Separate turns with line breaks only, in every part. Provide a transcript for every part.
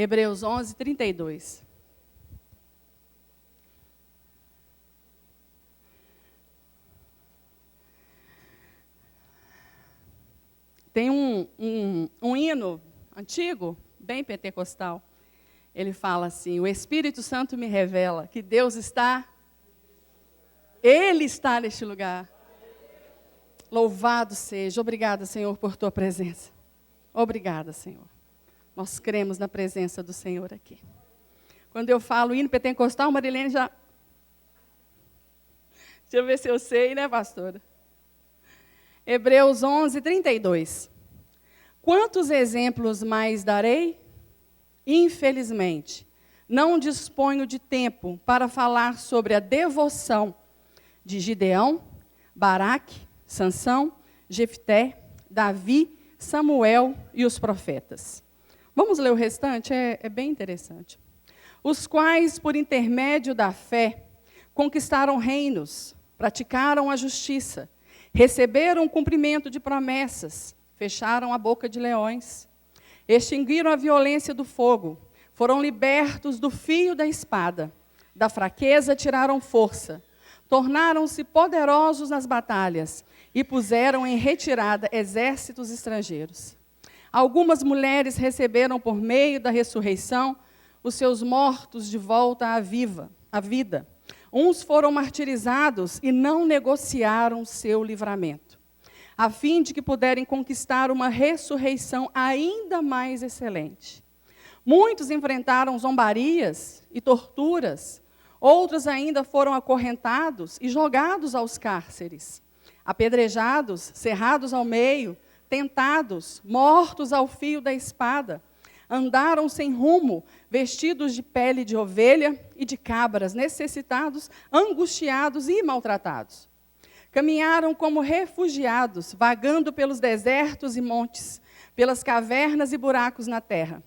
Hebreus 11, 32. Tem um hino antigo, bem pentecostal. Ele fala assim: o Espírito Santo me revela que Deus está, Ele está neste lugar. Louvado seja. Obrigada, Senhor, por tua presença. Obrigada, Senhor. Nós cremos na presença do Senhor aqui. Quando eu falo hino pentecostal, Marilene já... Deixa eu ver se eu sei, né, pastora? Hebreus 11, 32. Quantos exemplos mais darei? Infelizmente, não disponho de tempo para falar sobre a devoção de Gideão, Baraque, Sansão, Jefté, Davi, Samuel e os profetas. Vamos ler o restante? É bem interessante. Os quais, por intermédio da fé, conquistaram reinos, praticaram a justiça, receberam o cumprimento de promessas, fecharam a boca de leões, extinguiram a violência do fogo, foram libertos do fio da espada, da fraqueza tiraram força, tornaram-se poderosos nas batalhas e puseram em retirada exércitos estrangeiros. Algumas mulheres receberam por meio da ressurreição os seus mortos de volta à vida. Uns foram martirizados e não negociaram seu livramento, a fim de que puderem conquistar uma ressurreição ainda mais excelente. Muitos enfrentaram zombarias e torturas, outros ainda foram acorrentados e jogados aos cárceres, apedrejados, cerrados ao meio, tentados, mortos ao fio da espada. Andaram sem rumo, vestidos de pele de ovelha e de cabras, necessitados, angustiados e maltratados. Caminharam como refugiados, vagando pelos desertos e montes, pelas cavernas e buracos na terra.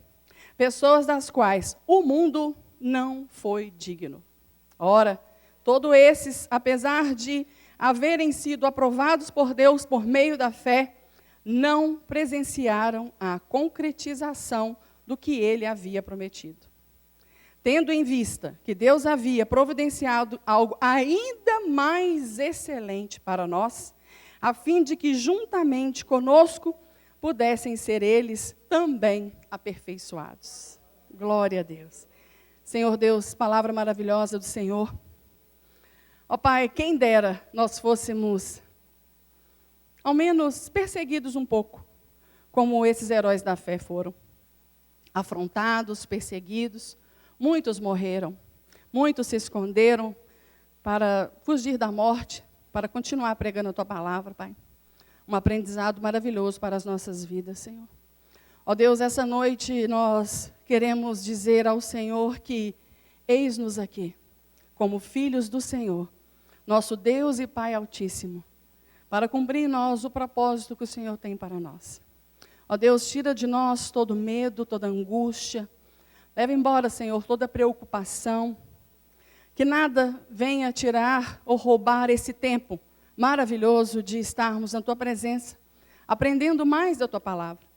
Pessoas das quais o mundo não foi digno. Ora, todos esses, apesar de haverem sido aprovados por Deus por meio da fé, não presenciaram a concretização do que ele havia prometido. Tendo em vista que Deus havia providenciado algo ainda mais excelente para nós, a fim de que juntamente conosco pudessem ser eles também aperfeiçoados. Glória a Deus. Senhor Deus, palavra maravilhosa do Senhor. Ó Pai, quem dera nós fôssemos, ao menos, perseguidos um pouco, como esses heróis da fé foram. Afrontados, perseguidos, muitos morreram, muitos se esconderam para fugir da morte, para continuar pregando a Tua palavra, Pai. Um aprendizado maravilhoso para as nossas vidas, Senhor. Ó Deus, essa noite nós queremos dizer ao Senhor que eis-nos aqui, como filhos do Senhor, nosso Deus e Pai Altíssimo, para cumprir em nós o propósito que o Senhor tem para nós. Ó Deus, tira de nós todo medo, toda angústia. Leva embora, Senhor, toda preocupação. Que nada venha tirar ou roubar esse tempo maravilhoso de estarmos na Tua presença, aprendendo mais da Tua palavra,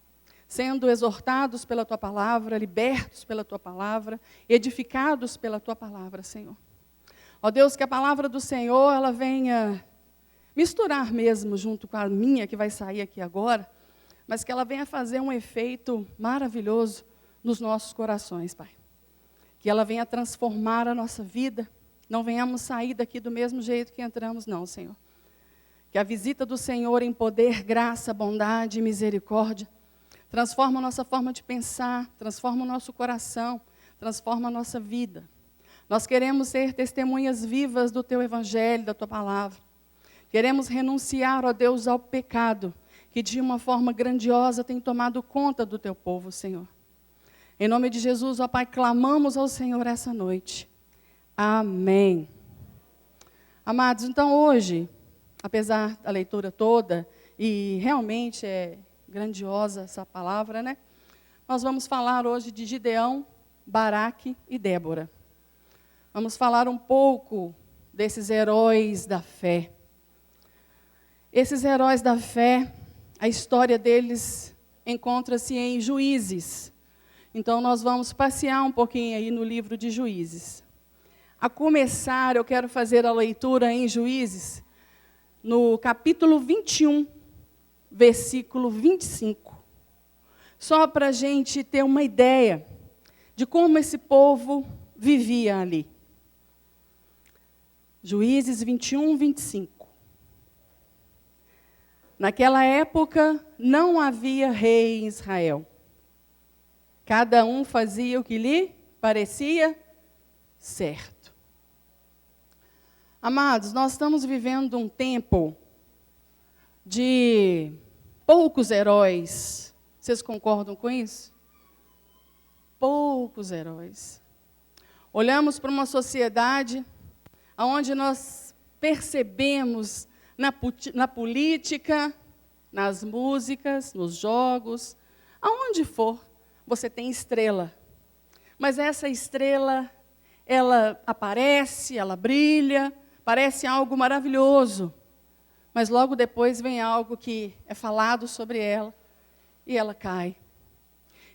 sendo exortados pela Tua palavra, libertos pela Tua palavra, edificados pela Tua palavra, Senhor. Ó Deus, que a palavra do Senhor, ela venha misturar mesmo junto com a minha, que vai sair aqui agora, mas que ela venha fazer um efeito maravilhoso nos nossos corações, Pai. Que ela venha transformar a nossa vida, não venhamos sair daqui do mesmo jeito que entramos, não, Senhor. Que a visita do Senhor em poder, graça, bondade e misericórdia transforma a nossa forma de pensar, transforma o nosso coração, transforma a nossa vida. Nós queremos ser testemunhas vivas do Teu Evangelho, da Tua palavra. Queremos renunciar, ó Deus, ao pecado, que de uma forma grandiosa tem tomado conta do Teu povo, Senhor. Em nome de Jesus, ó Pai, clamamos ao Senhor essa noite. Amém. Amados, então hoje, apesar da leitura toda, e realmente é grandiosa essa palavra, né? Nós vamos falar hoje de Gideão, Baraque e Débora. Vamos falar um pouco desses heróis da fé. Esses heróis da fé, a história deles encontra-se em Juízes. Então, nós vamos passear um pouquinho aí no livro de Juízes. A começar, eu quero fazer a leitura em Juízes, no capítulo 21, versículo 25. Só para a gente ter uma ideia de como esse povo vivia ali. Juízes 21, 25. Naquela época, não havia rei em Israel. Cada um fazia o que lhe parecia certo. Amados, nós estamos vivendo um tempo de poucos heróis. Vocês concordam com isso? Poucos heróis. Olhamos para uma sociedade onde nós percebemos na política, nas músicas, nos jogos, aonde for, você tem estrela. Mas essa estrela, ela aparece, ela brilha, parece algo maravilhoso. Mas logo depois vem algo que é falado sobre ela e ela cai.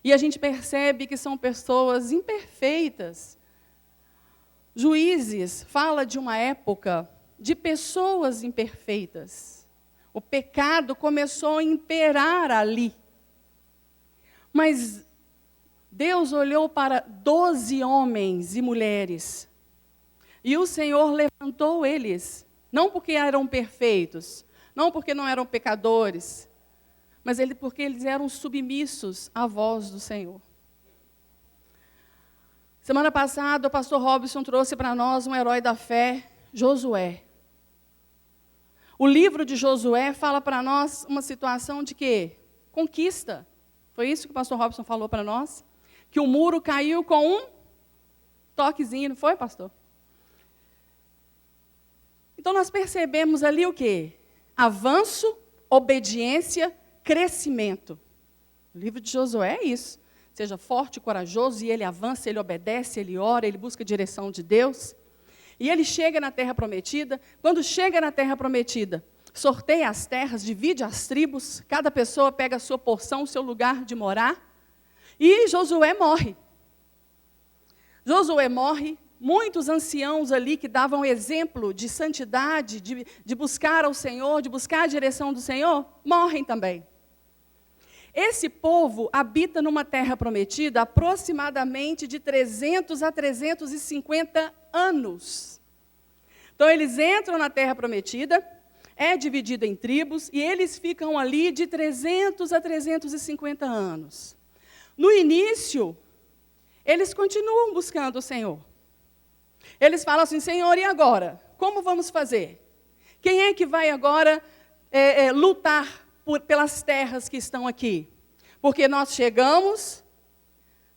E a gente percebe que são pessoas imperfeitas. Juízes fala de uma época de pessoas imperfeitas. O pecado começou a imperar ali. Mas Deus olhou para 12 homens e mulheres. E o Senhor levantou eles. Não porque eram perfeitos, não porque não eram pecadores, mas porque eles eram submissos à voz do Senhor. Semana passada, o pastor Robson trouxe para nós um herói da fé, Josué. O livro de Josué fala para nós uma situação de quê? Conquista. Foi isso que o pastor Robson falou para nós? Que o muro caiu com um toquezinho, não foi, pastor? Então, nós percebemos ali o quê? Avanço, obediência, crescimento. O livro de Josué é isso. Seja forte e corajoso, e ele avança, ele obedece, ele ora, ele busca a direção de Deus. E ele chega na terra prometida. Quando chega na terra prometida, sorteia as terras, divide as tribos, cada pessoa pega a sua porção, o seu lugar de morar. E Josué morre. Josué morre. Muitos anciãos ali que davam exemplo de santidade, de buscar ao Senhor, de buscar a direção do Senhor, morrem também. Esse povo habita numa terra prometida aproximadamente de 300 a 350 anos. Então, eles entram na terra prometida, é dividido em tribos, e eles ficam ali de 300 a 350 anos. No início, eles continuam buscando o Senhor. Eles falam assim, Senhor, e agora? Como vamos fazer? Quem é que vai agora lutar pelas terras que estão aqui? Porque nós chegamos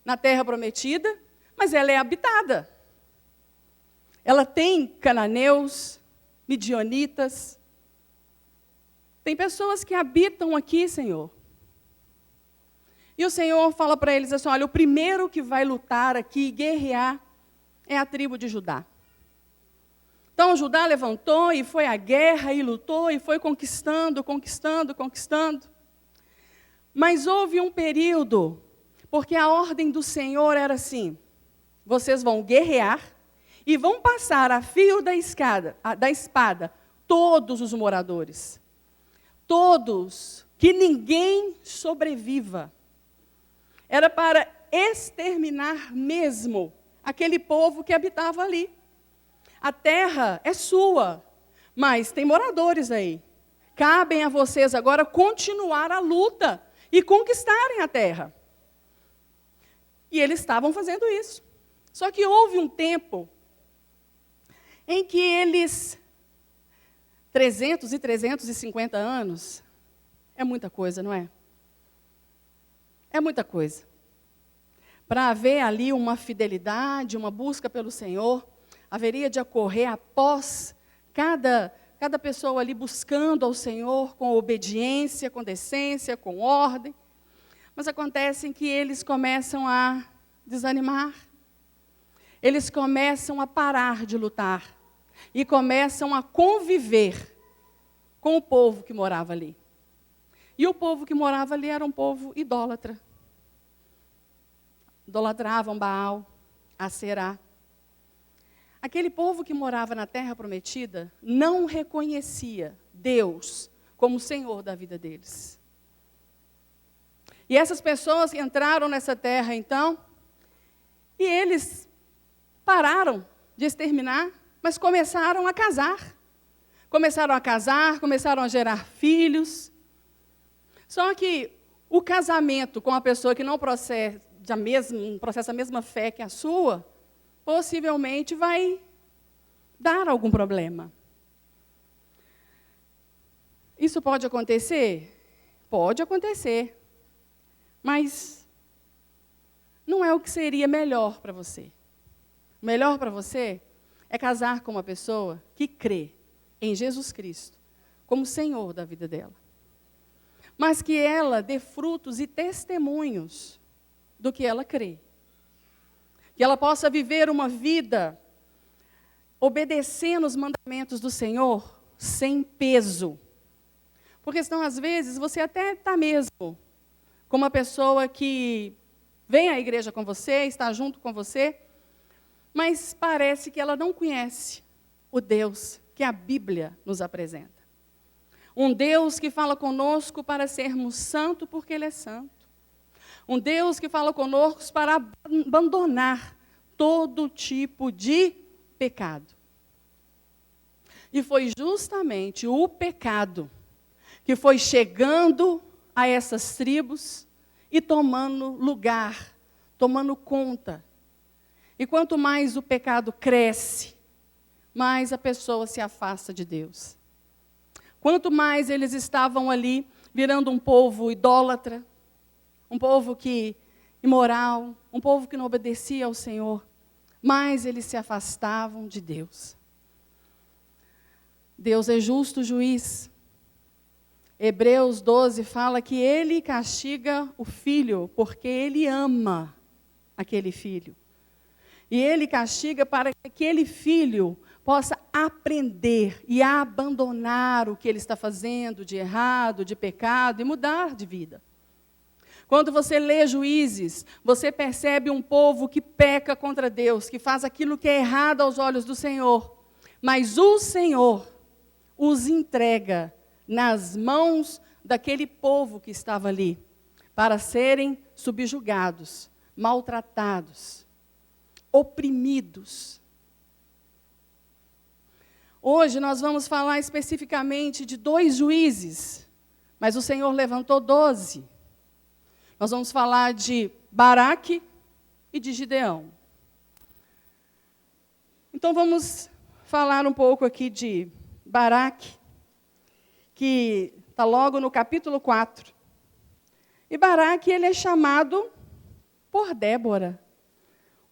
na terra prometida, mas ela é habitada. Ela tem cananeus, midianitas. Tem pessoas que habitam aqui, Senhor. E o Senhor fala para eles assim, olha, o primeiro que vai lutar aqui, guerrear, é a tribo de Judá. Então, Judá levantou e foi à guerra, e lutou, e foi conquistando. Mas houve um período, porque a ordem do Senhor era assim, vocês vão guerrear, e vão passar a fio da espada, todos os moradores. Todos, que ninguém sobreviva. Era para exterminar mesmo aquele povo que habitava ali. A terra é sua, mas tem moradores aí. Cabem a vocês agora continuar a luta e conquistarem a terra. E eles estavam fazendo isso. Só que houve um tempo em que eles, 300 e 350 anos, é muita coisa, não é? É muita coisa. Para haver ali uma fidelidade, uma busca pelo Senhor, haveria de ocorrer após cada pessoa ali buscando ao Senhor com obediência, com decência, com ordem. Mas acontece que eles começam a desanimar. Eles começam a parar de lutar. E começam a conviver com o povo que morava ali. E o povo que morava ali era um povo idólatra. idolatravam Baal, Aserá. Aquele povo que morava na terra prometida não reconhecia Deus como Senhor da vida deles. E essas pessoas entraram nessa terra, então, e eles pararam de exterminar, mas começaram a casar. Começaram a casar, começaram a gerar filhos. Só que o casamento com a pessoa que não processa a mesma fé que a sua, possivelmente vai dar algum problema. Isso pode acontecer? Pode acontecer. Mas não é o que seria melhor para você. O melhor para você é casar com uma pessoa que crê em Jesus Cristo como Senhor da vida dela. Mas que ela dê frutos e testemunhos do que ela crê. Que ela possa viver uma vida obedecendo os mandamentos do Senhor sem peso. Porque senão, às vezes, você até está mesmo com uma pessoa que vem à igreja com você, está junto com você, mas parece que ela não conhece o Deus que a Bíblia nos apresenta. Um Deus que fala conosco para sermos santos porque Ele é santo. Um Deus que fala conosco para abandonar todo tipo de pecado. E foi justamente o pecado que foi chegando a essas tribos e tomando lugar, tomando conta. E quanto mais o pecado cresce, mais a pessoa se afasta de Deus. Quanto mais eles estavam ali virando um povo idólatra, um povo imoral, um povo que não obedecia ao Senhor, mais eles se afastavam de Deus. Deus é justo juiz. Hebreus 12 fala que Ele castiga o filho porque Ele ama aquele filho. E Ele castiga para que aquele filho possa aprender e abandonar o que ele está fazendo de errado, de pecado e mudar de vida. Quando você lê Juízes, você percebe um povo que peca contra Deus, que faz aquilo que é errado aos olhos do Senhor. Mas o Senhor os entrega nas mãos daquele povo que estava ali, para serem subjugados, maltratados, oprimidos. Hoje nós vamos falar especificamente de 2 juízes, mas o Senhor levantou 12. Nós vamos falar de Baraque e de Gideão. Então vamos falar um pouco aqui de Baraque, que está logo no capítulo 4. E Baraque, ele é chamado por Débora,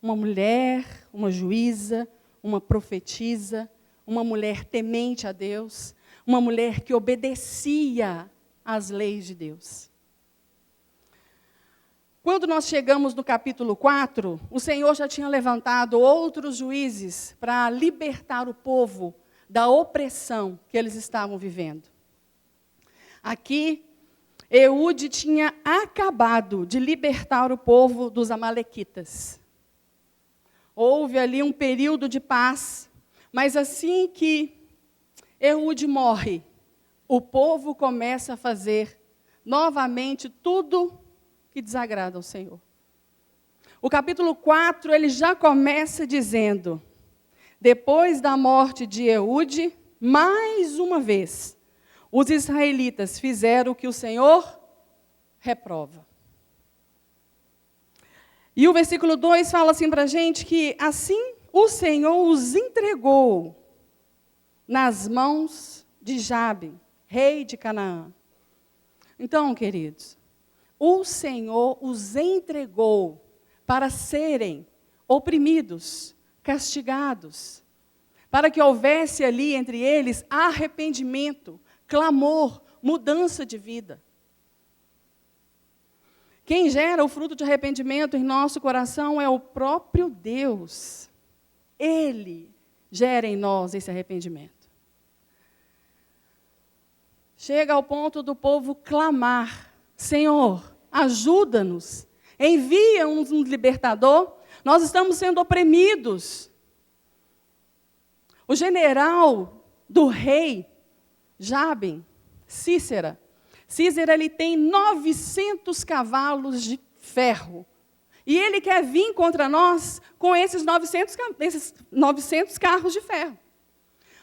uma mulher, uma juíza, uma profetisa, uma mulher temente a Deus, uma mulher que obedecia às leis de Deus. Quando nós chegamos no capítulo 4, o Senhor já tinha levantado outros juízes para libertar o povo da opressão que eles estavam vivendo. Aqui, Eude tinha acabado de libertar o povo dos amalequitas. Houve ali um período de paz, mas assim que Eude morre, o povo começa a fazer novamente tudo que desagrada ao Senhor. O capítulo 4, ele já começa dizendo: depois da morte de Eude, mais uma vez, os israelitas fizeram o que o Senhor reprova. E o versículo 2 fala assim para a gente que assim o Senhor os entregou nas mãos de Jabe, rei de Canaã. Então, queridos, o Senhor os entregou para serem oprimidos, castigados, para que houvesse ali entre eles arrependimento, clamor, mudança de vida. Quem gera o fruto de arrependimento em nosso coração é o próprio Deus. Ele gera em nós esse arrependimento. Chega ao ponto do povo clamar: Senhor, ajuda-nos, envia um libertador. Nós estamos sendo oprimidos. O general do rei Jabim, Císera, ele tem 900 cavalos de ferro. E ele quer vir contra nós com esses 900 carros de ferro.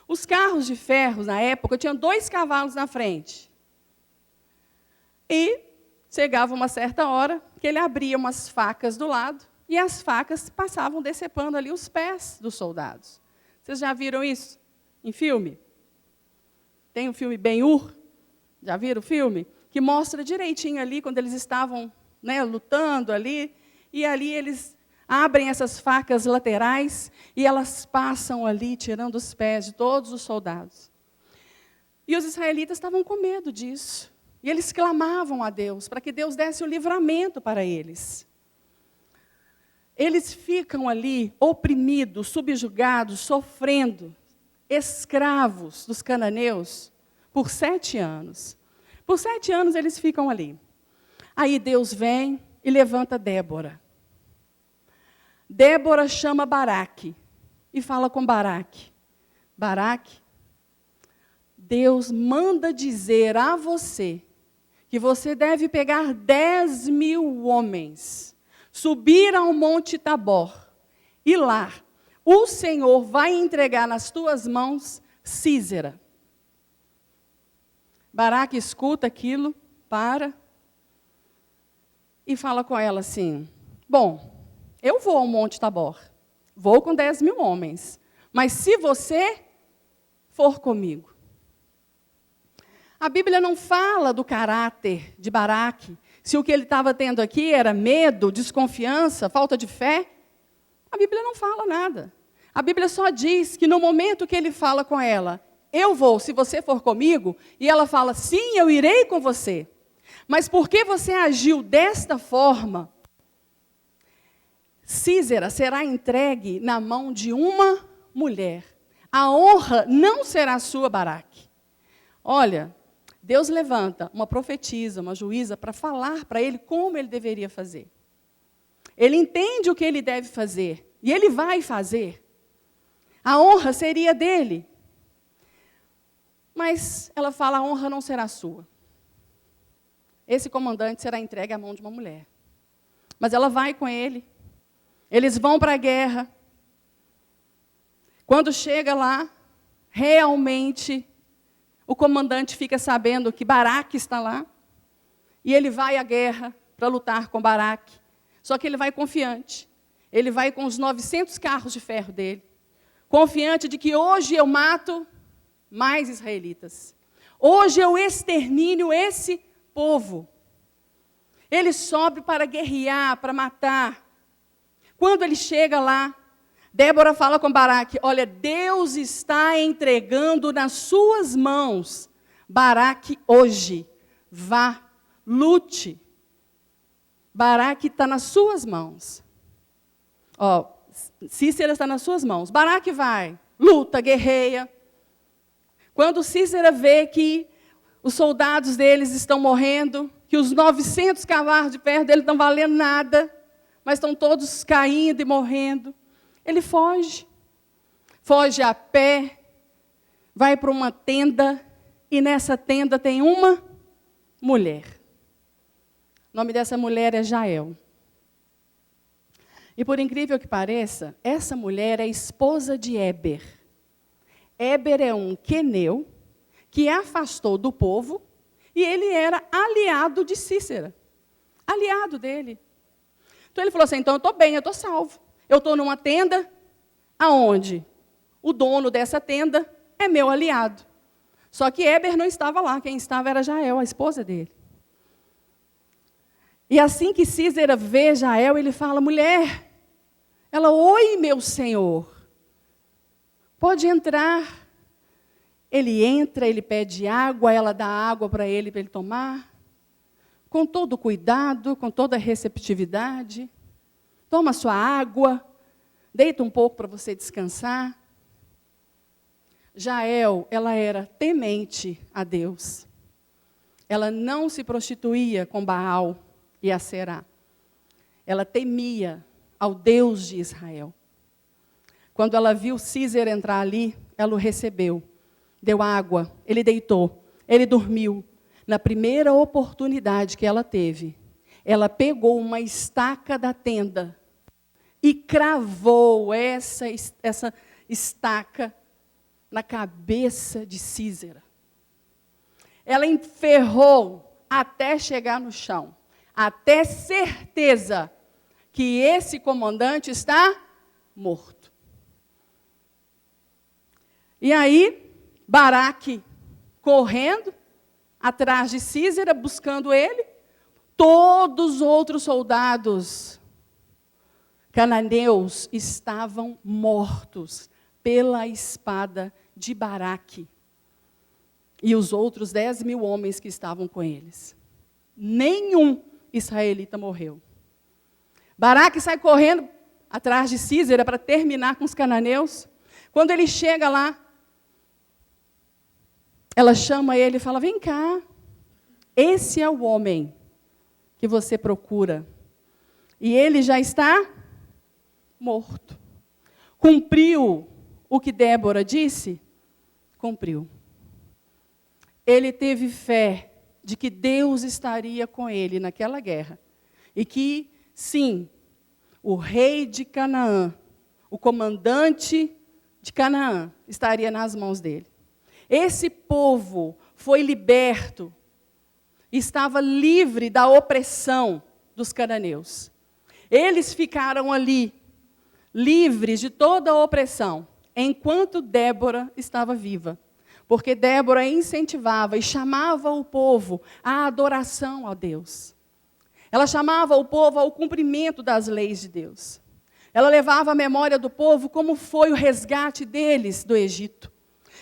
Os carros de ferro, na época, tinham 2 cavalos na frente. E chegava uma certa hora que ele abria umas facas do lado e as facas passavam decepando ali os pés dos soldados. Vocês já viram isso em filme? Tem o filme Ben-Hur, já viram o filme? Que mostra direitinho ali, quando eles estavam, né, lutando ali, e ali eles abrem essas facas laterais, e elas passam ali, tirando os pés de todos os soldados. E os israelitas estavam com medo disso, e eles clamavam a Deus, para que Deus desse o livramento para eles. Eles ficam ali, oprimidos, subjugados, sofrendo, escravos dos cananeus, por 7 anos. Por 7 anos eles ficam ali. Aí Deus vem e levanta Débora. Débora chama Baraque e fala com Baraque. Baraque, Deus manda dizer a você que você deve pegar 10.000 homens, subir ao Monte Tabor, e lá o Senhor vai entregar nas tuas mãos Císera. Baraque escuta aquilo, para, e fala com ela assim, bom, eu vou ao Monte Tabor, vou com 10.000 homens, mas se você for comigo. A Bíblia não fala do caráter de Baraque, se o que ele estava tendo aqui era medo, desconfiança, falta de fé. A Bíblia não fala nada. A Bíblia só diz que no momento que ele fala com ela, eu vou, se você for comigo, e ela fala, sim, eu irei com você. Mas porque você agiu desta forma, Císera será entregue na mão de uma mulher. A honra não será sua, Baraque. Olha, Deus levanta uma profetisa, uma juíza, para falar para ele como ele deveria fazer. Ele entende o que ele deve fazer, e ele vai fazer. A honra seria dele. Mas ela fala, a honra não será sua. Esse comandante será entregue à mão de uma mulher. Mas ela vai com ele. Eles vão para a guerra. Quando chega lá, realmente, o comandante fica sabendo que Baraque está lá. E ele vai à guerra para lutar com Baraque. Só que ele vai confiante. Ele vai com os 900 carros de ferro dele. Confiante de que hoje eu mato mais israelitas. Hoje eu extermino esse povo. Ele sobe para guerrear, para matar. Quando ele chega lá, Débora fala com Baraque, olha, Deus está entregando nas suas mãos, Baraque, hoje, vá, lute. Baraque está nas suas mãos. Ó, Císera está nas suas mãos. Baraque vai, luta, guerreia. Quando Císera vê que os soldados deles estão morrendo, que os 900 cavalos de ferro dele não estão valendo nada, mas estão todos caindo e morrendo, ele foge. Foge a pé, vai para uma tenda, e nessa tenda tem uma mulher. O nome dessa mulher é Jael. E por incrível que pareça, essa mulher é esposa de Éber. Éber é um queneu que afastou do povo, e ele era aliado de Císera. Aliado dele. Então ele falou assim, então eu estou bem, eu estou salvo. Eu estou numa tenda, aonde o dono dessa tenda é meu aliado. Só que Éber não estava lá, quem estava era Jael, a esposa dele. E assim que Císera vê Jael, ele fala, mulher, ela, oi meu senhor, pode entrar. Ele entra, ele pede água, ela dá água para ele tomar, com todo cuidado, com toda receptividade. Toma sua água, deita um pouco para você descansar. Jael, ela era temente a Deus. Ela não se prostituía com Baal e Aserá. ela temia ao Deus de Israel. Quando ela viu Císera entrar ali, ela o recebeu, deu água, ele deitou, ele dormiu. Na primeira oportunidade que ela teve, ela pegou uma estaca da tenda e cravou essa estaca na cabeça de Císera. Ela enferrou até chegar no chão, até certeza que esse comandante está morto. E aí, Baraque correndo atrás de Císera, buscando ele, todos os outros soldados cananeus estavam mortos pela espada de Baraque. E os outros 10.000 homens que estavam com eles. Nenhum israelita morreu. Baraque sai correndo atrás de Císera para terminar com os cananeus. Quando ele chega lá, ela chama ele e fala: vem cá, esse é o homem que você procura. E ele já está morto. Cumpriu o que Débora disse? Cumpriu. Ele teve fé de que Deus estaria com ele naquela guerra. E que, sim, o rei de Canaã, o comandante de Canaã, estaria nas mãos dele. Esse povo foi liberto, estava livre da opressão dos cananeus. Eles ficaram ali, livres de toda a opressão, enquanto Débora estava viva. Porque Débora incentivava e chamava o povo à adoração a Deus. Ela chamava o povo ao cumprimento das leis de Deus. Ela levava a memória do povo como foi o resgate deles do Egito.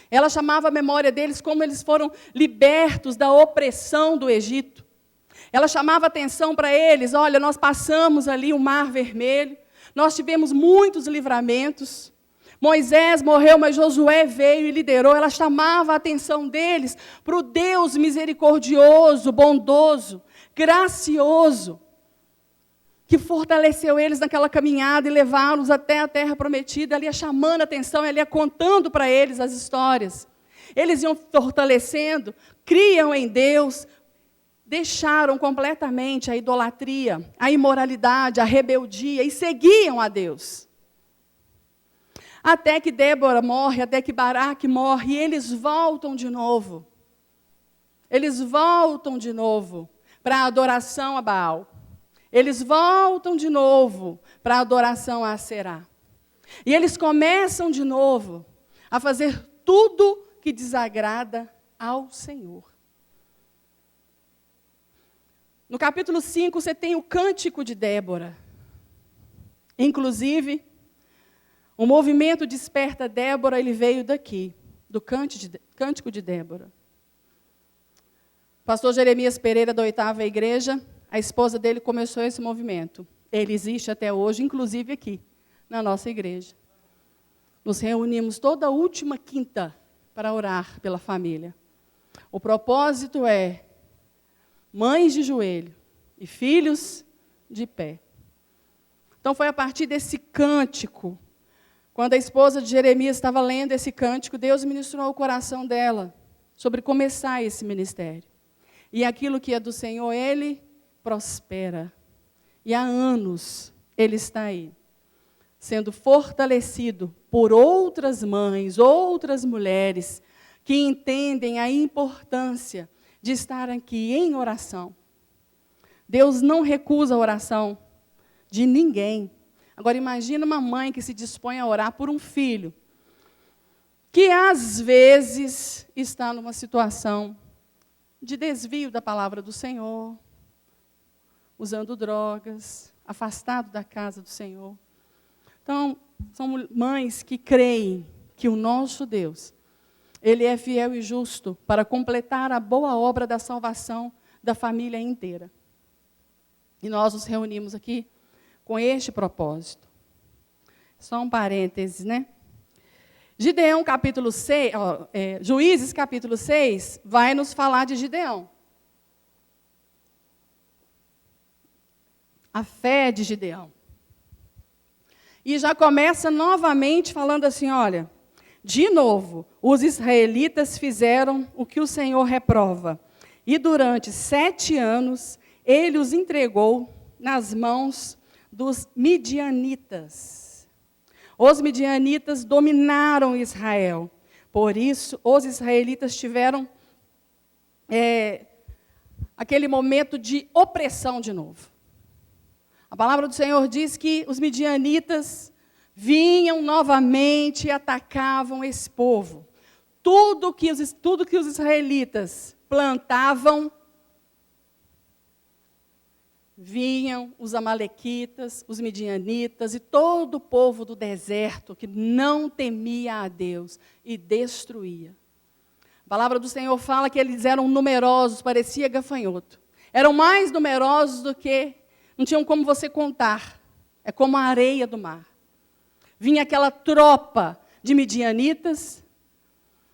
Ela chamava a memória deles como eles foram libertos da opressão do Egito. Ela chamava atenção para eles: olha, nós passamos ali o Mar Vermelho, nós tivemos muitos livramentos. Moisés morreu, mas Josué veio e liderou. Ela chamava a atenção deles para o Deus misericordioso, bondoso, gracioso, que fortaleceu eles naquela caminhada e levá-los até a terra prometida. Ela ia chamando a atenção, ela ia contando para eles as histórias. Eles iam fortalecendo, criam em Deus, deixaram completamente a idolatria, a imoralidade, a rebeldia e seguiam a Deus. Até que Débora morre, até que Baraque morre, e eles voltam de novo. Eles voltam de novo para a adoração a Baal. Eles voltam de novo para a adoração a Aserá. E eles começam de novo a fazer tudo que desagrada ao Senhor. No capítulo 5, você tem o cântico de Débora. Inclusive, o movimento Desperta Débora, ele veio daqui, do cântico de Débora. Pastor Jeremias Pereira, da 8ª Igreja, a esposa dele começou esse movimento. Ele existe até hoje, inclusive aqui, na nossa igreja. Nos reunimos toda a última quinta para orar pela família. O propósito é mães de joelho e filhos de pé. Então foi a partir desse cântico, quando a esposa de Jeremias estava lendo esse cântico, Deus ministrou ao coração dela sobre começar esse ministério. E aquilo que é do Senhor, Ele prospera. E há anos Ele está aí, sendo fortalecido por outras mães, outras mulheres, que entendem a importância de estar aqui em oração. Deus não recusa a oração de ninguém. Agora, imagina uma mãe que se dispõe a orar por um filho, que às vezes está numa situação de desvio da palavra do Senhor, usando drogas, afastado da casa do Senhor. Então, são mães que creem que o nosso Deus, Ele é fiel e justo para completar a boa obra da salvação da família inteira. E nós nos reunimos aqui com este propósito. Só um parênteses, né? Gideão, capítulo 6, Juízes, capítulo 6, vai nos falar de Gideão. a fé de Gideão. E já começa novamente falando assim, olha, de novo, os israelitas fizeram o que o Senhor reprova. E durante 7 anos, ele os entregou nas mãos dos midianitas. Os midianitas dominaram Israel. Por isso, os israelitas tiveram aquele momento de opressão de novo. A palavra do Senhor diz que os midianitas vinham novamente e atacavam esse povo. Tudo que os israelitas plantavam, vinham os amalequitas, os midianitas e todo o povo do deserto que não temia a Deus e destruía. A palavra do Senhor fala que eles eram numerosos, parecia gafanhoto. Eram mais numerosos do que, não tinham como você contar. É como a areia do mar. Vinha aquela tropa de midianitas,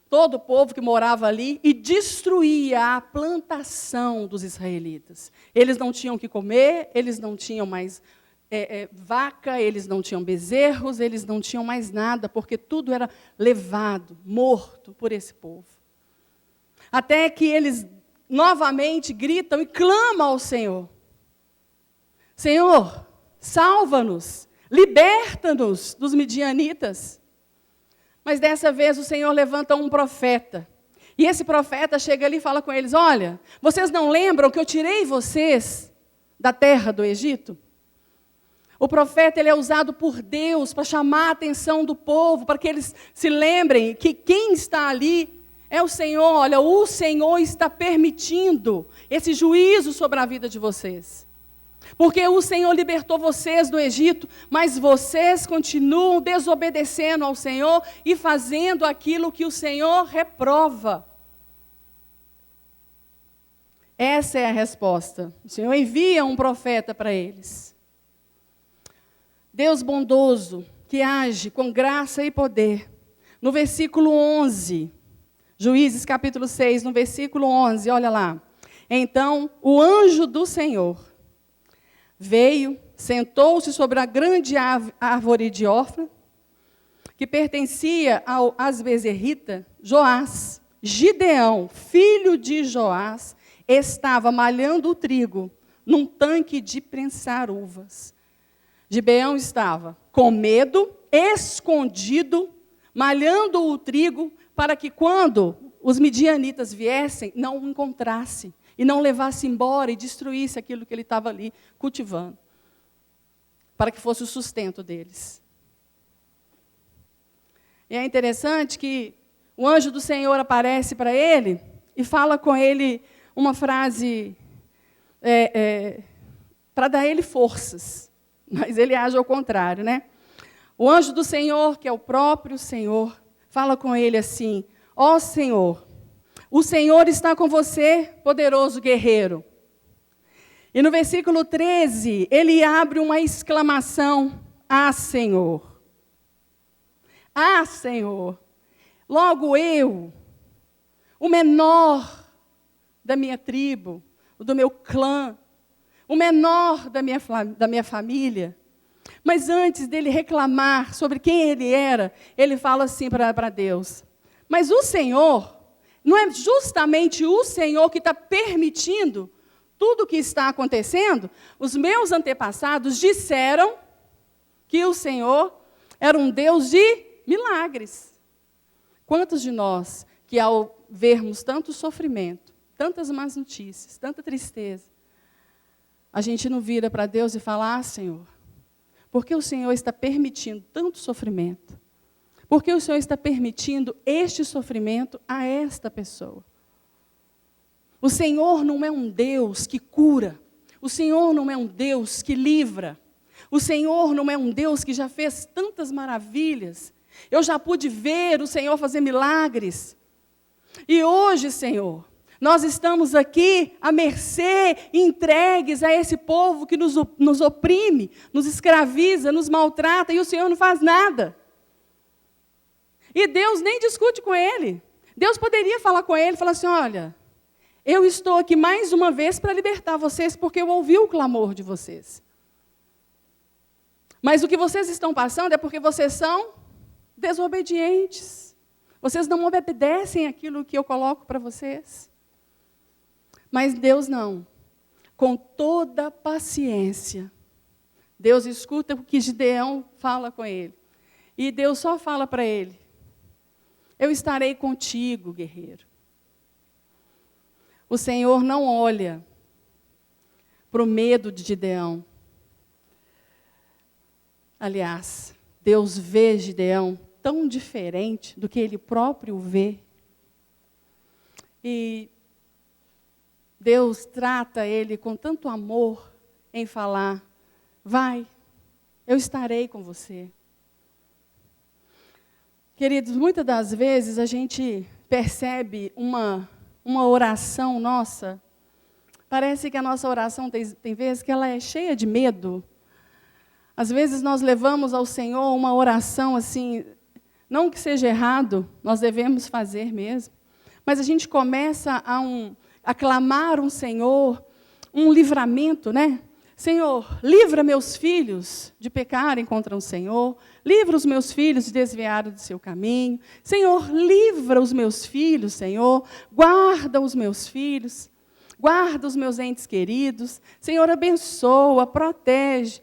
todo o povo que morava ali, e destruía a plantação dos israelitas. Eles não tinham o que comer, eles não tinham mais vaca, eles não tinham bezerros, eles não tinham mais nada, porque tudo era levado, morto por esse povo. Até que eles novamente gritam e clamam ao Senhor. Senhor, salva-nos, liberta-nos dos midianitas. Mas dessa vez o Senhor levanta um profeta. E esse profeta chega ali e fala com eles, olha, vocês não lembram que eu tirei vocês da terra do Egito? O profeta ele é usado por Deus para chamar a atenção do povo, para que eles se lembrem que quem está ali é o Senhor. Olha, o Senhor está permitindo esse juízo sobre a vida de vocês. Porque o Senhor libertou vocês do Egito, mas vocês continuam desobedecendo ao Senhor e fazendo aquilo que o Senhor reprova. Essa é a resposta. O Senhor envia um profeta para eles. Deus bondoso, que age com graça e poder. No versículo 11, Juízes capítulo 6, no versículo 11, olha lá. Então, o anjo do Senhor veio, sentou-se sobre a grande árvore de Ofra, que pertencia ao Asbezerrita, Joás. Gideão, filho de Joás, estava malhando o trigo num tanque de prensar uvas. Gideão estava com medo, escondido, malhando o trigo, para que quando os midianitas viessem, não o encontrassem. E não levasse embora e destruísse aquilo que ele estava ali cultivando. Para que fosse o sustento deles. E é interessante que o anjo do Senhor aparece para ele e fala com ele uma frase para dar ele forças. Mas ele age ao contrário, né? O anjo do Senhor, que é o próprio Senhor, fala com ele assim, ó Senhor, o Senhor está com você, poderoso guerreiro. E no versículo 13, ele abre uma exclamação, ah, Senhor. Ah, Senhor. Logo eu, o menor da minha tribo, do meu clã, o menor da minha família. Mas antes dele reclamar sobre quem ele era, ele fala assim para Deus, mas o Senhor, não é justamente o Senhor que está permitindo tudo o que está acontecendo? Os meus antepassados disseram que o Senhor era um Deus de milagres. Quantos de nós, que ao vermos tanto sofrimento, tantas más notícias, tanta tristeza, a gente não vira para Deus e fala, ah, Senhor, por que o Senhor está permitindo tanto sofrimento? Por que o Senhor está permitindo este sofrimento a esta pessoa? O Senhor não é um Deus que cura. O Senhor não é um Deus que livra. O Senhor não é um Deus que já fez tantas maravilhas. Eu já pude ver o Senhor fazer milagres. E hoje, Senhor, nós estamos aqui à mercê, entregues a esse povo que nos oprime, nos escraviza, nos maltrata, e o Senhor não faz nada. E Deus nem discute com ele. Deus poderia falar com ele, falar assim, olha, eu estou aqui mais uma vez para libertar vocês, porque eu ouvi o clamor de vocês. Mas o que vocês estão passando é porque vocês são desobedientes. Vocês não obedecem aquilo que eu coloco para vocês. Mas Deus não. Com toda paciência, Deus escuta o que Gideão fala com ele. E Deus só fala para ele: eu estarei contigo, guerreiro. O Senhor não olha para o medo de Gideão. Aliás, Deus vê Gideão tão diferente do que ele próprio vê. E Deus trata ele com tanto amor em falar: vai, eu estarei com você. Queridos, muitas das vezes a gente percebe uma oração nossa, parece que a nossa oração tem vezes que ela é cheia de medo. Às vezes nós levamos ao Senhor uma oração assim, não que seja errado, nós devemos fazer mesmo, mas a gente começa a clamar um Senhor, um livramento, né? Senhor, livra meus filhos de pecarem contra o Senhor, livra os meus filhos de desviarem do seu caminho. Senhor, livra os meus filhos, Senhor, guarda os meus filhos, guarda os meus entes queridos. Senhor, abençoa, protege.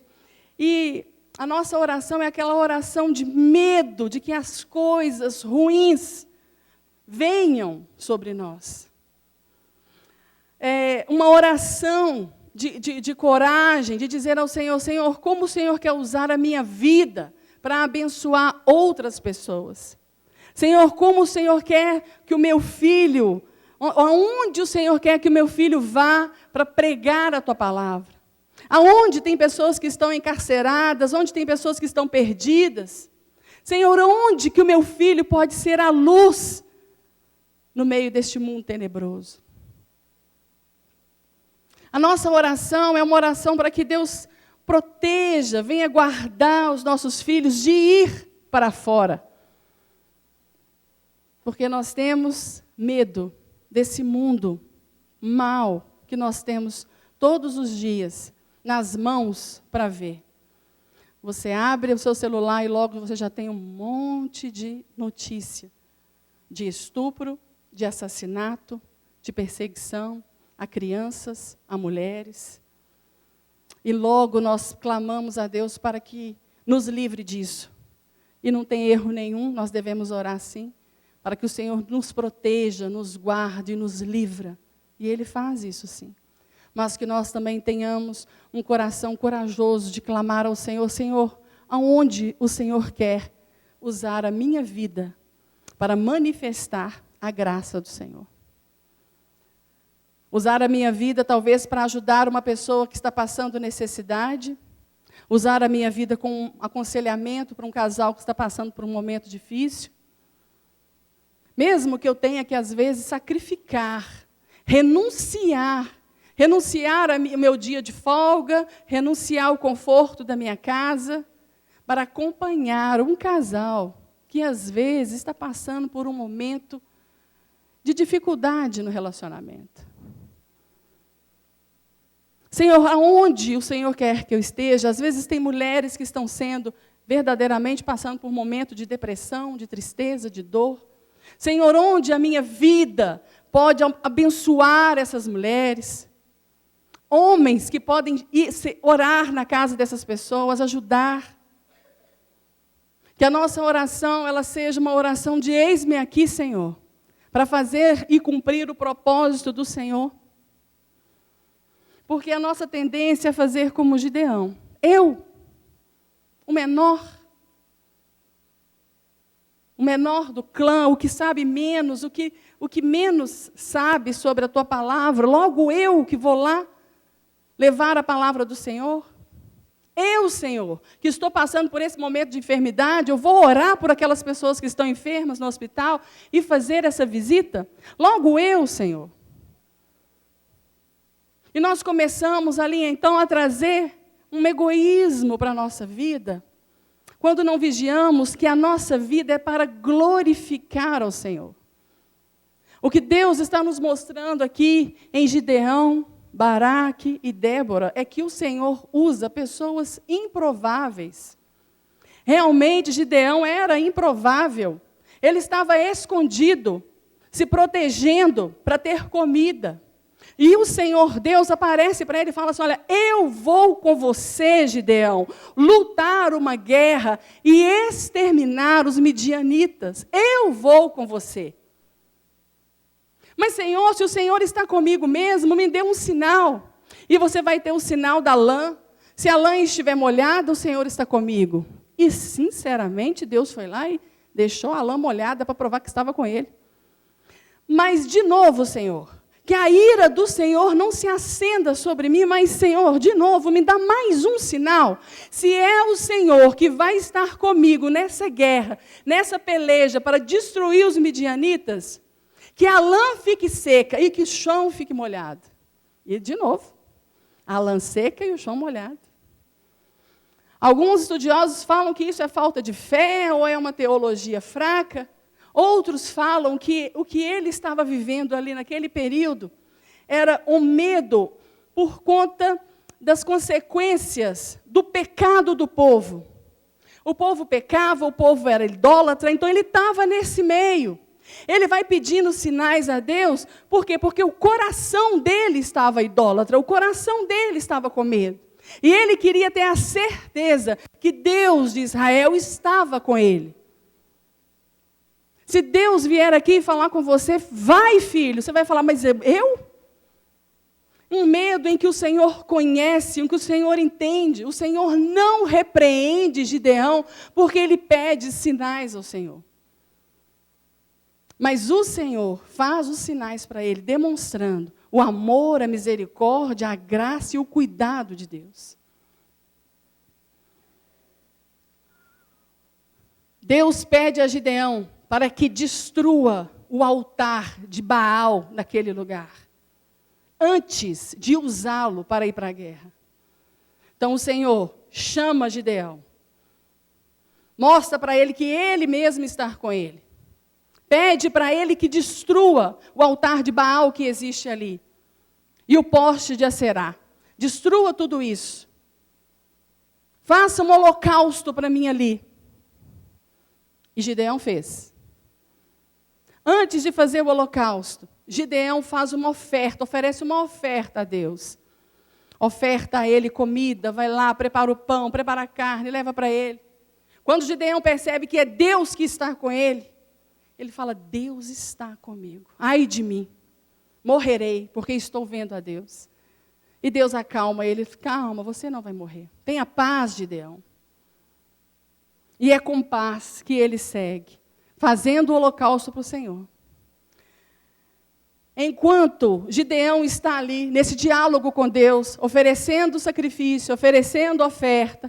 E a nossa oração é aquela oração de medo de que as coisas ruins venham sobre nós. É uma oração de coragem, de dizer ao Senhor: Senhor, como o Senhor quer usar a minha vida para abençoar outras pessoas. Senhor, como o Senhor quer que o meu filho, aonde o Senhor quer que o meu filho vá para pregar a Tua palavra. Aonde tem pessoas que estão encarceradas, onde tem pessoas que estão perdidas. Senhor, onde que o meu filho pode ser a luz no meio deste mundo tenebroso. A nossa oração é uma oração para que Deus proteja, venha guardar os nossos filhos de ir para fora. Porque nós temos medo desse mundo mal que nós temos todos os dias nas mãos para ver. Você abre o seu celular e logo você já tem um monte de notícia de estupro, de assassinato, de perseguição a crianças, a mulheres. E logo nós clamamos a Deus para que nos livre disso. E não tem erro nenhum, nós devemos orar sim, para que o Senhor nos proteja, nos guarde e nos livra. E Ele faz isso sim. Mas que nós também tenhamos um coração corajoso de clamar ao Senhor: Senhor, aonde o Senhor quer usar a minha vida para manifestar a graça do Senhor. Usar a minha vida talvez para ajudar uma pessoa que está passando necessidade. Usar a minha vida com aconselhamento para um casal que está passando por um momento difícil. Mesmo que eu tenha que, às vezes, sacrificar, renunciar ao meu dia de folga, renunciar ao conforto da minha casa, para acompanhar um casal que, às vezes, está passando por um momento de dificuldade no relacionamento. Senhor, aonde o Senhor quer que eu esteja? Às vezes tem mulheres que estão sendo verdadeiramente passando por um momento de depressão, de tristeza, de dor. Senhor, onde a minha vida pode abençoar essas mulheres? Homens que podem orar na casa dessas pessoas, ajudar. Que a nossa oração ela seja uma oração de eis-me aqui, Senhor, para fazer e cumprir o propósito do Senhor. Porque a nossa tendência é fazer como Gideão. Eu, o menor do clã, o que sabe menos, o que menos sabe sobre a Tua palavra, logo eu que vou lá levar a palavra do Senhor. Eu, Senhor, que estou passando por esse momento de enfermidade, eu vou orar por aquelas pessoas que estão enfermas no hospital e fazer essa visita. Logo eu, Senhor. E nós começamos ali, então, a trazer um egoísmo para a nossa vida, quando não vigiamos que a nossa vida é para glorificar ao Senhor. O que Deus está nos mostrando aqui em Gideão, Baraque e Débora é que o Senhor usa pessoas improváveis. Realmente, Gideão era improvável. Ele estava escondido, se protegendo para ter comida. E o Senhor Deus aparece para ele e fala assim, olha, eu vou com você, Gideão, lutar uma guerra e exterminar os midianitas. Eu vou com você. Mas, Senhor, se o Senhor está comigo mesmo, me dê um sinal. E você vai ter o sinal da lã. Se a lã estiver molhada, o Senhor está comigo. E, sinceramente, Deus foi lá e deixou a lã molhada para provar que estava com ele. Mas, de novo, Senhor, que a ira do Senhor não se acenda sobre mim, mas, Senhor, de novo, me dá mais um sinal. Se é o Senhor que vai estar comigo nessa guerra, nessa peleja para destruir os midianitas, que a lã fique seca e que o chão fique molhado. E, de novo, a lã seca e o chão molhado. Alguns estudiosos falam que isso é falta de fé ou é uma teologia fraca. Outros falam que o que ele estava vivendo ali naquele período era um medo por conta das consequências do pecado do povo. O povo pecava, o povo era idólatra, então ele estava nesse meio. Ele vai pedindo sinais a Deus, por quê? Porque o coração dele estava idólatra, o coração dele estava com medo. E ele queria ter a certeza que Deus de Israel estava com ele. Se Deus vier aqui e falar com você, vai, filho, você vai falar, mas eu? Um medo em que o Senhor conhece, em que o Senhor entende. O Senhor não repreende Gideão, porque ele pede sinais ao Senhor. Mas o Senhor faz os sinais para ele, demonstrando o amor, a misericórdia, a graça e o cuidado de Deus. Deus pede a Gideão para que destrua o altar de Baal naquele lugar, antes de usá-lo para ir para a guerra. Então o Senhor chama Gideão, mostra para ele que ele mesmo está com ele. Pede para ele que destrua o altar de Baal que existe ali. E o poste de Aserá. Destrua tudo isso. Faça um holocausto para mim ali. E Gideão fez. Antes de fazer o holocausto, Gideão faz uma oferta, oferece uma oferta a Deus. Oferta a ele comida, vai lá, prepara o pão, prepara a carne, leva para ele. Quando Gideão percebe que é Deus que está com ele, ele fala, Deus está comigo. Ai de mim, morrerei, porque estou vendo a Deus. E Deus acalma ele, calma, você não vai morrer. Tenha paz, Gideão. E é com paz que ele segue, fazendo o holocausto para o Senhor. Enquanto Gideão está ali, nesse diálogo com Deus, oferecendo sacrifício, oferecendo oferta,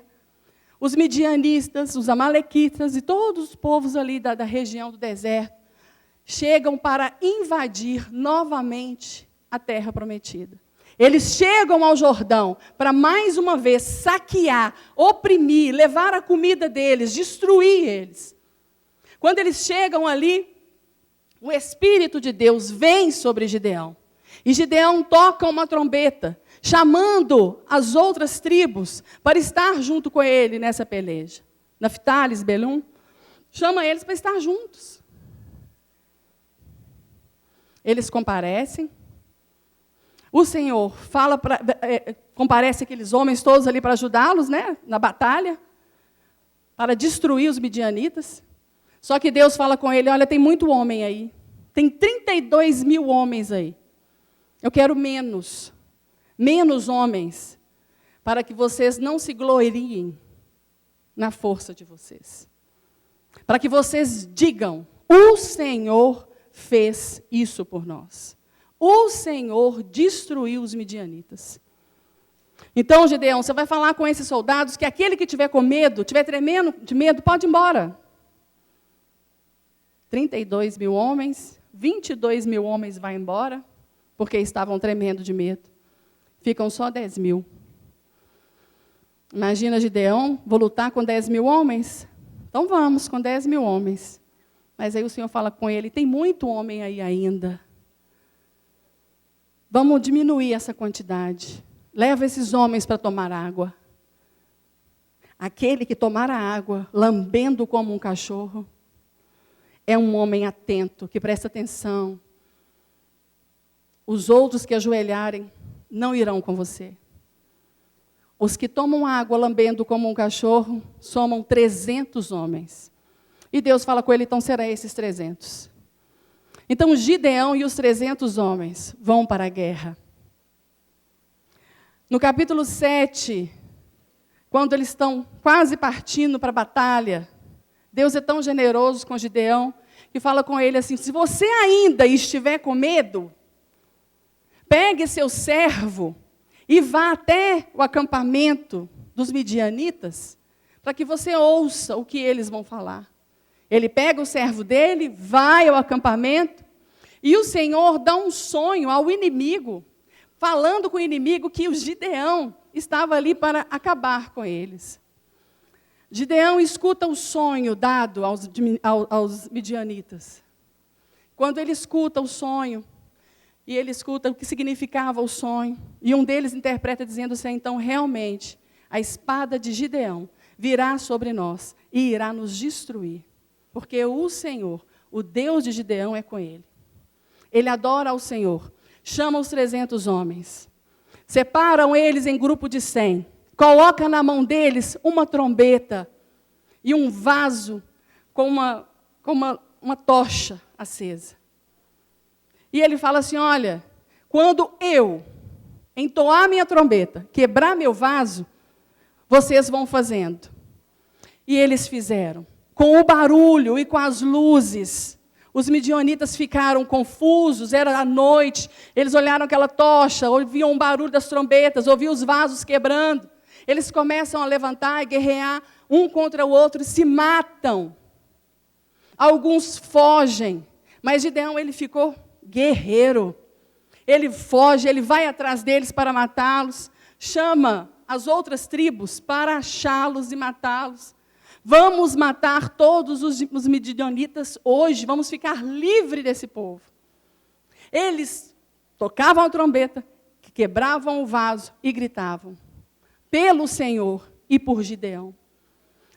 os midianistas, os amalequitas e todos os povos ali da região do deserto chegam para invadir novamente a terra prometida. Eles chegam ao Jordão para mais uma vez saquear, oprimir, levar a comida deles, destruir eles. Quando eles chegam ali, o Espírito de Deus vem sobre Gideão. E Gideão toca uma trombeta, chamando as outras tribos para estar junto com ele nessa peleja. Naftali, Zebulun, chama eles para estar juntos. Eles comparecem. O Senhor comparece aqueles homens todos ali para ajudá-los, né, na batalha, para destruir os midianitas. Só que Deus fala com ele, olha, tem muito homem aí. Tem 32 mil homens aí. Eu quero menos homens, para que vocês não se gloriem na força de vocês. Para que vocês digam, o Senhor fez isso por nós. O Senhor destruiu os midianitas. Então, Gideão, você vai falar com esses soldados que aquele que tiver com medo, tiver tremendo de medo, pode ir embora. 32 mil homens, 22 mil homens vão embora, porque estavam tremendo de medo. Ficam só 10 mil. Imagina, Gideão, vou lutar com 10 mil homens? Então vamos, com 10 mil homens. Mas aí o Senhor fala com ele, tem muito homem aí ainda. Vamos diminuir essa quantidade. Leva esses homens para tomar água. Aquele que tomar a água, lambendo como um cachorro, é um homem atento, que presta atenção. Os outros que ajoelharem não irão com você. Os que tomam água lambendo como um cachorro, somam 300 homens. E Deus fala com ele, então será esses 300. Então Gideão e os 300 homens vão para a guerra. No capítulo 7, quando eles estão quase partindo para a batalha, Deus é tão generoso com Gideão, que fala com ele assim, se você ainda estiver com medo, pegue seu servo e vá até o acampamento dos midianitas, para que você ouça o que eles vão falar. Ele pega o servo dele, vai ao acampamento, e o Senhor dá um sonho ao inimigo, falando com o inimigo que o Gideão estava ali para acabar com eles. Gideão escuta o sonho dado aos midianitas. Quando ele escuta o sonho, e ele escuta o que significava o sonho, e um deles interpreta dizendo assim, então realmente, a espada de Gideão virá sobre nós e irá nos destruir. Porque o Senhor, o Deus de Gideão, é com ele. Ele adora ao Senhor, chama os 300 homens, separam eles em grupo de 100, coloca na mão deles uma trombeta e um vaso com uma tocha acesa. E ele fala assim, olha, quando eu entoar minha trombeta, quebrar meu vaso, vocês vão fazendo. E eles fizeram. Com o barulho e com as luzes, os midianitas ficaram confusos, era à noite, eles olharam aquela tocha, ouviam o barulho das trombetas, ouviam os vasos quebrando. Eles começam a levantar e guerrear um contra o outro e se matam. Alguns fogem, mas Gideão ele ficou guerreiro. Ele foge, ele vai atrás deles para matá-los, chama as outras tribos para achá-los e matá-los. Vamos matar todos os midianitas hoje, vamos ficar livres desse povo. Eles tocavam a trombeta, quebravam o vaso e gritavam, pelo Senhor e por Gideão.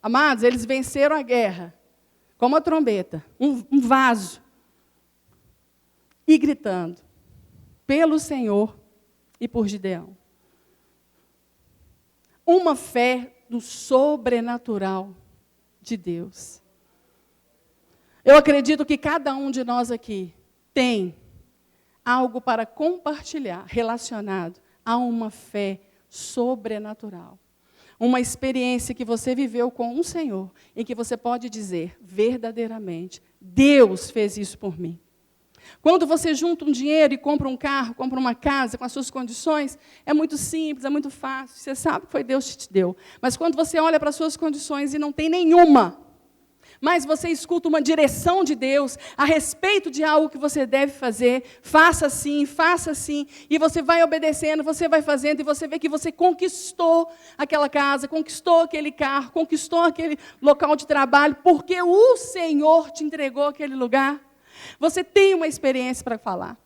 Amados, eles venceram a guerra com uma trombeta, um vaso, e gritando, pelo Senhor e por Gideão. Uma fé no sobrenatural de Deus. Eu acredito que cada um de nós aqui tem algo para compartilhar relacionado a uma fé sobrenatural. Uma experiência que você viveu com um Senhor, em que você pode dizer verdadeiramente, Deus fez isso por mim. Quando você junta um dinheiro e compra um carro, compra uma casa com as suas condições, é muito simples, é muito fácil, você sabe que foi Deus que te deu. Mas quando você olha para as suas condições e não tem nenhuma, mas você escuta uma direção de Deus a respeito de algo que você deve fazer, faça assim, e você vai obedecendo, você vai fazendo, e você vê que você conquistou aquela casa, conquistou aquele carro, conquistou aquele local de trabalho, porque o Senhor te entregou aquele lugar. Você tem uma experiência para falar,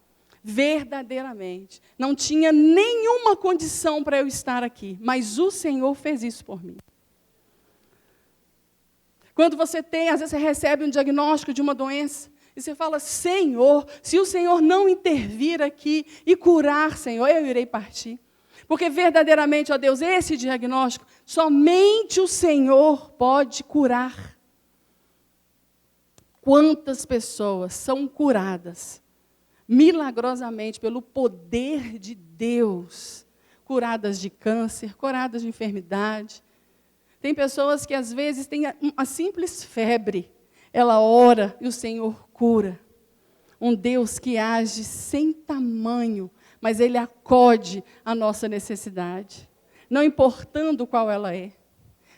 verdadeiramente. Não tinha nenhuma condição para eu estar aqui, mas o Senhor fez isso por mim. Quando você tem, às vezes você recebe um diagnóstico de uma doença, e você fala, Senhor, se o Senhor não intervir aqui e curar, Senhor, eu irei partir. Porque verdadeiramente, ó Deus, esse diagnóstico, somente o Senhor pode curar. Quantas pessoas são curadas, milagrosamente, pelo poder de Deus, curadas de câncer, curadas de enfermidade. Tem pessoas que às vezes têm uma simples febre, ela ora e o Senhor cura. Um Deus que age sem tamanho, mas Ele acode a nossa necessidade, não importando qual ela é.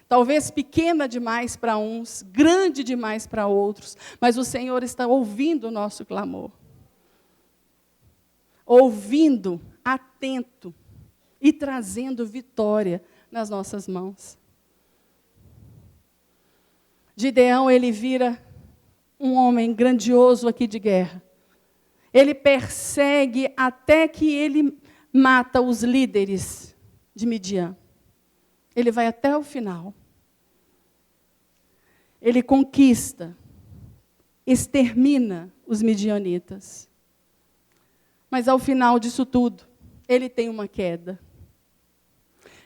Talvez pequena demais para uns, grande demais para outros, mas o Senhor está ouvindo o nosso clamor. Ouvindo, atento e trazendo vitória nas nossas mãos. Gideão, ele vira um homem grandioso aqui de guerra. Ele persegue até que ele mata os líderes de Midian. Ele vai até o final. Ele conquista, extermina os midianitas. Mas ao final disso tudo, ele tem uma queda.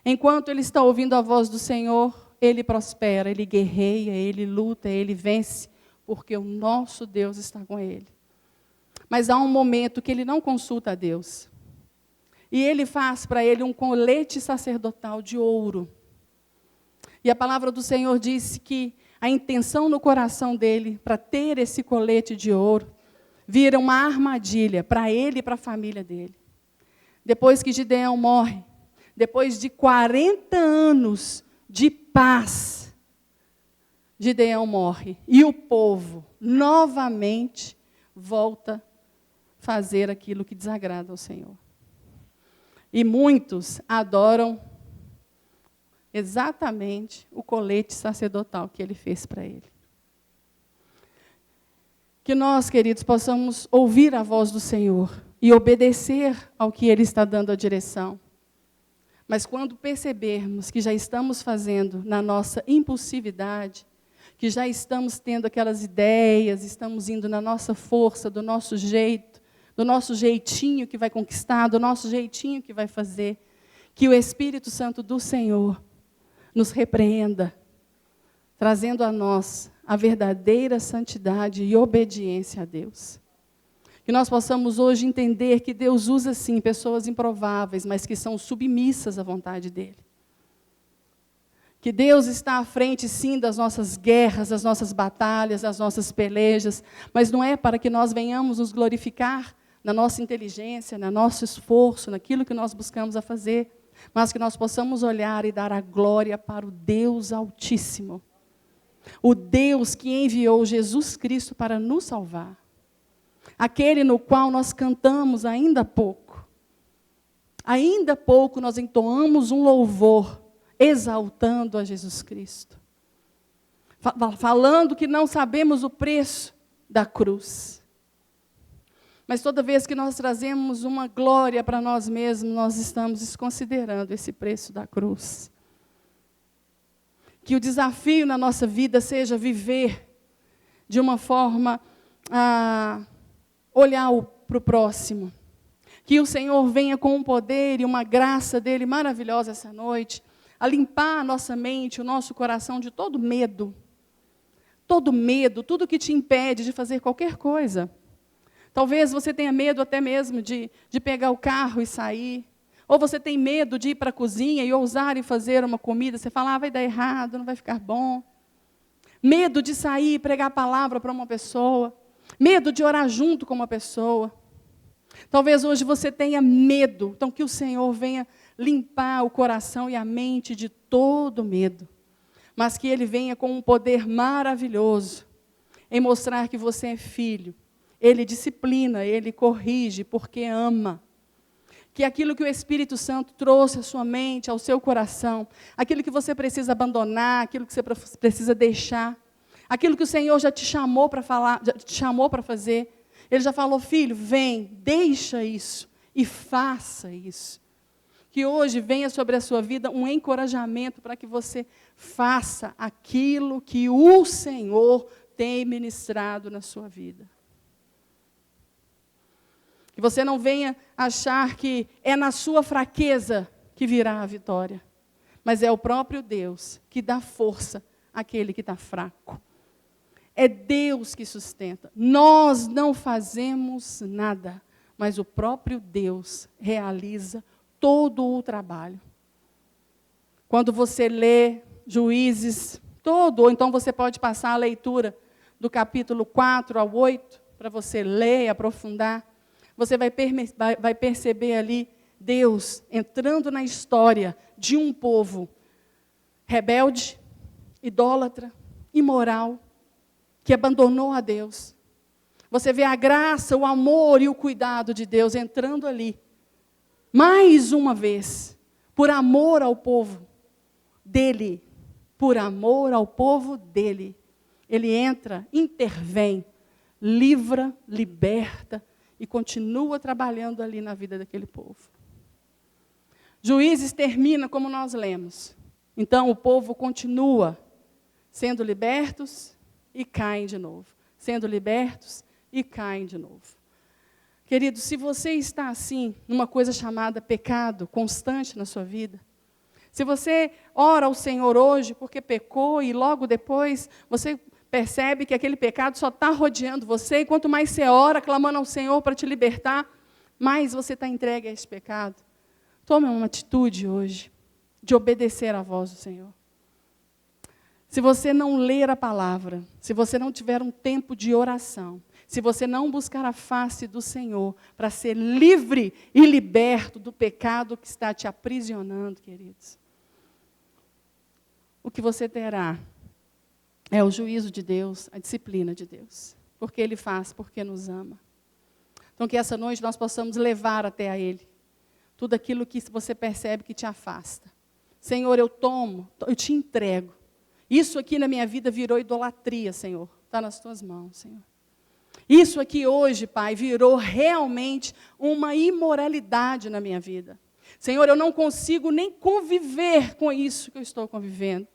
Enquanto ele está ouvindo a voz do Senhor, ele prospera, ele guerreia, ele luta, ele vence, porque o nosso Deus está com ele. Mas há um momento que ele não consulta a Deus. E ele faz para ele um colete sacerdotal de ouro. E a palavra do Senhor diz que a intenção no coração dele para ter esse colete de ouro vira uma armadilha para ele e para a família dele. Depois que Gideão morre, depois de 40 anos de paz, Gideão morre. E o povo novamente volta a fazer aquilo que desagrada ao Senhor. E muitos adoram exatamente o colete sacerdotal que ele fez para ele. Que nós, queridos, possamos ouvir a voz do Senhor e obedecer ao que ele está dando a direção. Mas quando percebermos que já estamos fazendo na nossa impulsividade, que já estamos tendo aquelas ideias, estamos indo na nossa força, do nosso jeito, do nosso jeitinho que vai conquistar, do nosso jeitinho que vai fazer, que o Espírito Santo do Senhor nos repreenda, trazendo a nós a verdadeira santidade e obediência a Deus. Que nós possamos hoje entender que Deus usa, sim, pessoas improváveis, mas que são submissas à vontade dEle. Que Deus está à frente, sim, das nossas guerras, das nossas batalhas, das nossas pelejas, mas não é para que nós venhamos nos glorificar na nossa inteligência, no nosso esforço, naquilo que nós buscamos a fazer, mas que nós possamos olhar e dar a glória para o Deus Altíssimo. O Deus que enviou Jesus Cristo para nos salvar. Aquele no qual nós cantamos ainda há pouco. Ainda há pouco nós entoamos um louvor, exaltando a Jesus Cristo. Falando que não sabemos o preço da cruz. Mas toda vez que nós trazemos uma glória para nós mesmos, nós estamos desconsiderando esse preço da cruz. Que o desafio na nossa vida seja viver de uma forma a olhar para o próximo. Que o Senhor venha com um poder e uma graça dEle maravilhosa essa noite, a limpar a nossa mente, o nosso coração de todo medo. Todo medo, tudo que te impede de fazer qualquer coisa. Talvez você tenha medo até mesmo de pegar o carro e sair. Ou você tem medo de ir para a cozinha e ousar e fazer uma comida. Você fala, vai dar errado, não vai ficar bom. Medo de sair e pregar a palavra para uma pessoa. Medo de orar junto com uma pessoa. Talvez hoje você tenha medo. Então que o Senhor venha limpar o coração e a mente de todo medo. Mas que Ele venha com um poder maravilhoso em mostrar que você é filho. Ele disciplina, Ele corrige, porque ama. Que aquilo que o Espírito Santo trouxe à sua mente, ao seu coração, aquilo que você precisa abandonar, aquilo que você precisa deixar, aquilo que o Senhor já te chamou para falar, já te chamou para fazer, Ele já falou, filho, vem, deixa isso e faça isso. Que hoje venha sobre a sua vida um encorajamento para que você faça aquilo que o Senhor tem ministrado na sua vida. Que você não venha achar que é na sua fraqueza que virá a vitória. Mas é o próprio Deus que dá força àquele que está fraco. É Deus que sustenta. Nós não fazemos nada, mas o próprio Deus realiza todo o trabalho. Quando você lê Juízes todo, ou então você pode passar a leitura do capítulo 4 ao 8, para você ler e aprofundar. Você vai perceber ali Deus entrando na história de um povo rebelde, idólatra, imoral, que abandonou a Deus. Você vê a graça, o amor e o cuidado de Deus entrando ali, mais uma vez, por amor ao povo dele, por amor ao povo dele. Ele entra, intervém, livra, liberta, e continua trabalhando ali na vida daquele povo. Juízes termina como nós lemos. Então o povo continua sendo libertos e caem de novo. Sendo libertos e caem de novo. Querido, se você está assim, numa coisa chamada pecado constante na sua vida, se você ora ao Senhor hoje porque pecou e logo depois você percebe que aquele pecado só está rodeando você, e quanto mais você ora, clamando ao Senhor para te libertar, mais você está entregue a esse pecado. Tome uma atitude hoje de obedecer à voz do Senhor. Se você não ler a palavra, se você não tiver um tempo de oração, se você não buscar a face do Senhor para ser livre e liberto do pecado que está te aprisionando, queridos, o que você terá é o juízo de Deus, a disciplina de Deus. Porque Ele faz, porque nos ama. Então, que essa noite nós possamos levar até a Ele tudo aquilo que você percebe que te afasta. Senhor, eu tomo, eu te entrego. Isso aqui na minha vida virou idolatria, Senhor. Está nas tuas mãos, Senhor. Isso aqui hoje, Pai, virou realmente uma imoralidade na minha vida. Senhor, eu não consigo nem conviver com isso que eu estou convivendo.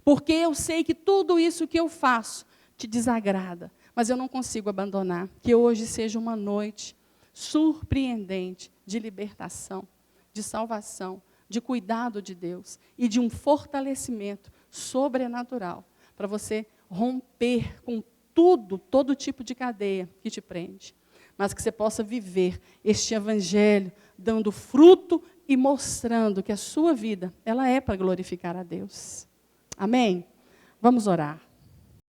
Porque eu sei que tudo isso que eu faço te desagrada. Mas eu não consigo abandonar. Que hoje seja uma noite surpreendente de libertação, de salvação, de cuidado de Deus e de um fortalecimento sobrenatural para você romper com tudo, todo tipo de cadeia que te prende. Mas que você possa viver este evangelho dando fruto e mostrando que a sua vida, ela é para glorificar a Deus. Amém? Vamos orar.